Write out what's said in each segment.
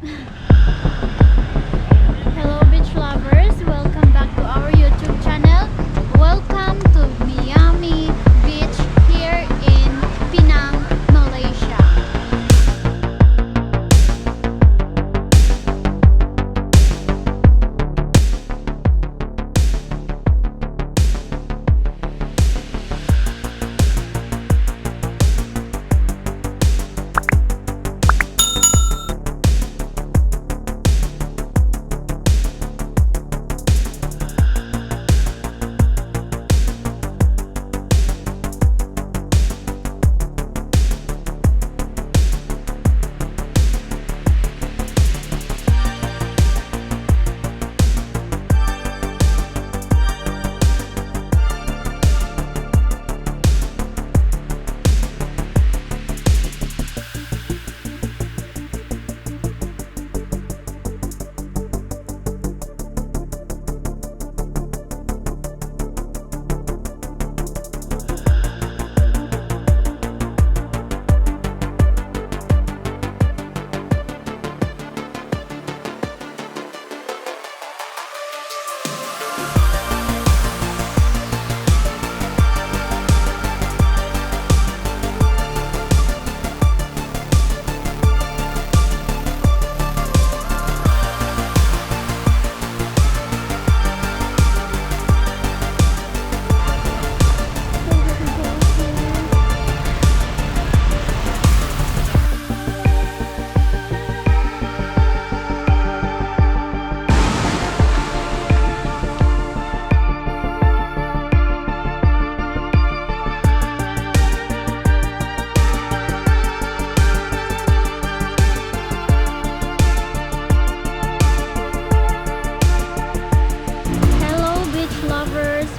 Hello beach lovers, welcome back to our YouTube channel. Welcome to Miami Beach here in Penang, Malaysia.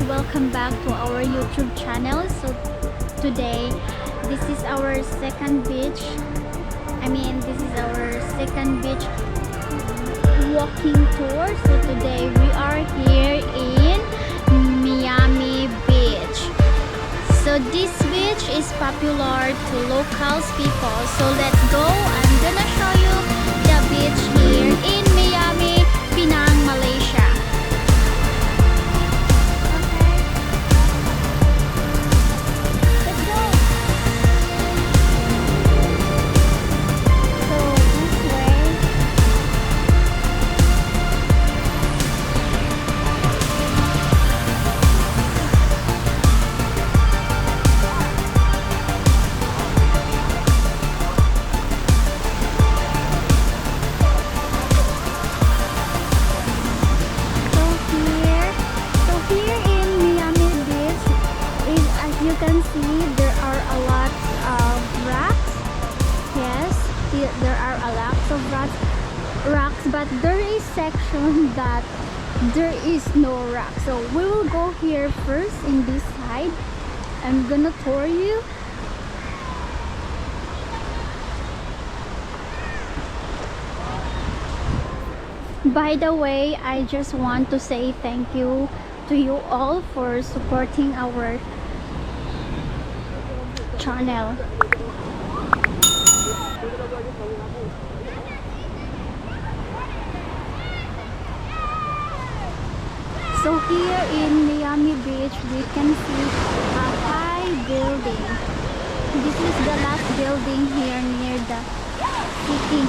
Welcome back to our YouTube channel. So today this is our second beach. This is our second beach walking tour. So today we are here in Miami Beach. So this beach is popular to locals people. So let's go. I'm gonna show you the beach here in Miami, Penang, Malaysia. There are a lot of rocks, but there is section that there is no rock. So we will go here first in this side. I'm gonna tour you. By the way, I just want to say thank you to you all for supporting our channel. So here in Miami Beach, we can see a high building. This is the last building here near the city.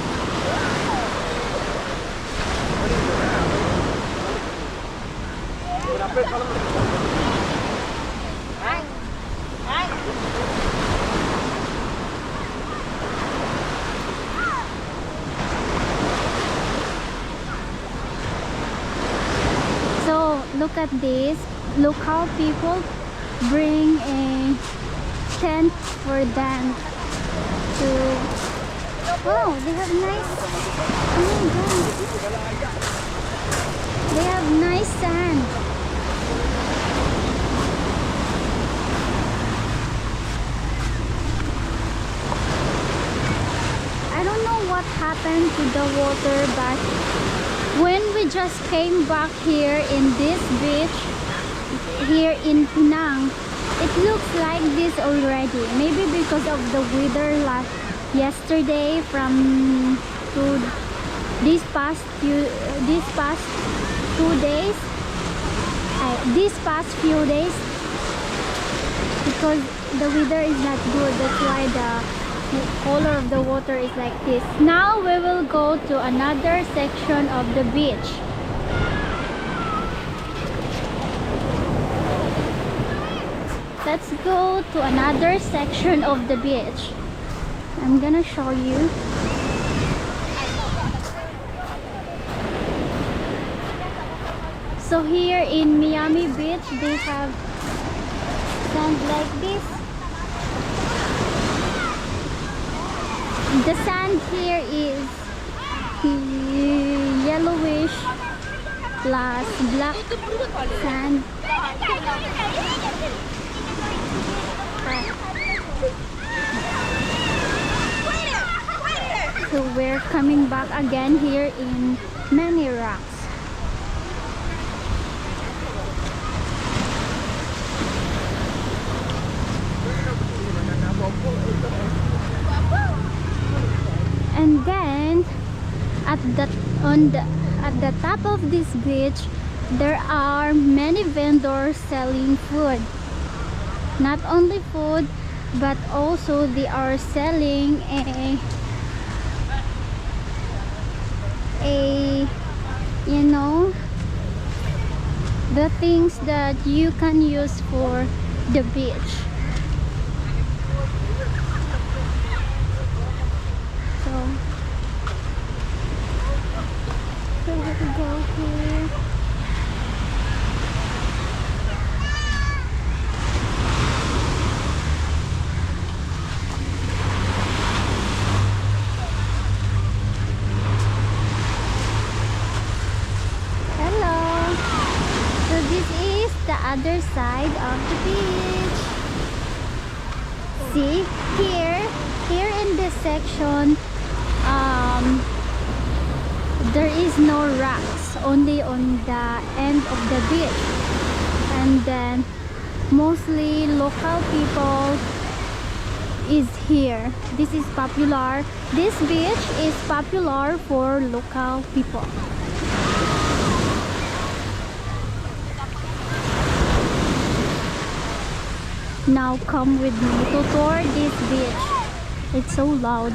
Look at this. Look how people bring a tent for them to. Oh, they have nice. Oh my God. They have nice sand. I don't know what happened to the water, but when we just came back here in this beach here in Penang, it looks like this already. Maybe because of the weather yesterday from these past few these past 2 days, these past few days, because the weather is not good. That's why the color of the water is like this. Now we will go to another section of the beach. Let's go to another section of the beach. I'm gonna show you. So here in Miami Beach, they have sand like this. The sand here is yellowish plus black sand. So we're coming back again here in many rocks. And then at the top of this beach, there are many vendors selling food. Not only food, but also they are selling you know, the things that you can use for the beach. So let's go here. This is the other side of the beach. See, here in this section, there is no rocks, only on the end of the beach. And then mostly local people is here. This is popular. This beach is popular for local people. Now come with me to tour this beach. It's so loud.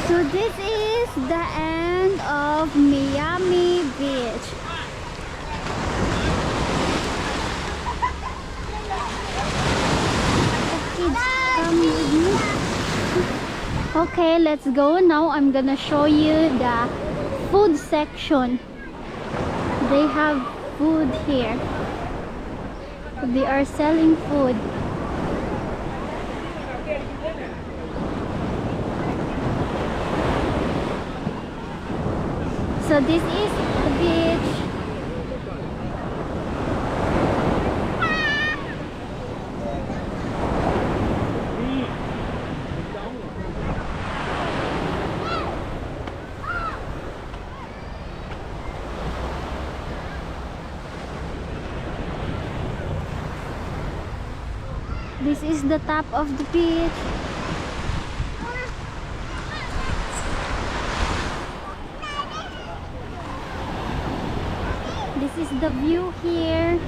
So this is the end of Miami Beach. Kids, come with me. Okay, let's go. Now I'm gonna show you the food section. They have food here. They are selling food. So this is the beach. This is the top of the beach. This is the view here.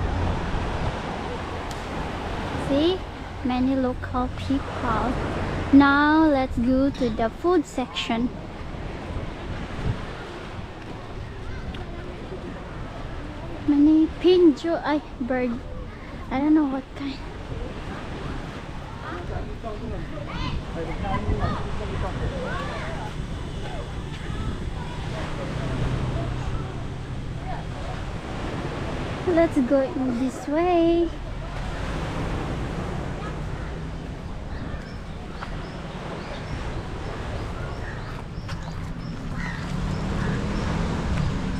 See, many local people. Now let's go to the food section. Many pinjo, bird. I don't know what kind. Let's go in this way.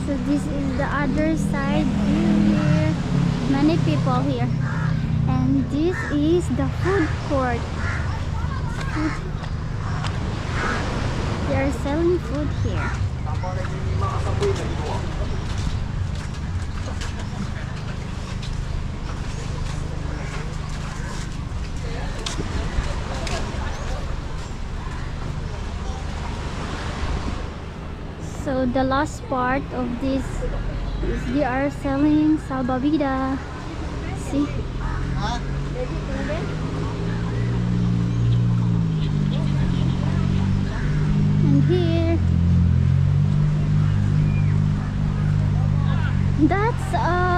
So this is the other side here. Many people here. And this is the food court. They are selling food here. So the last part of this is they are selling salbabida. See? And here, that's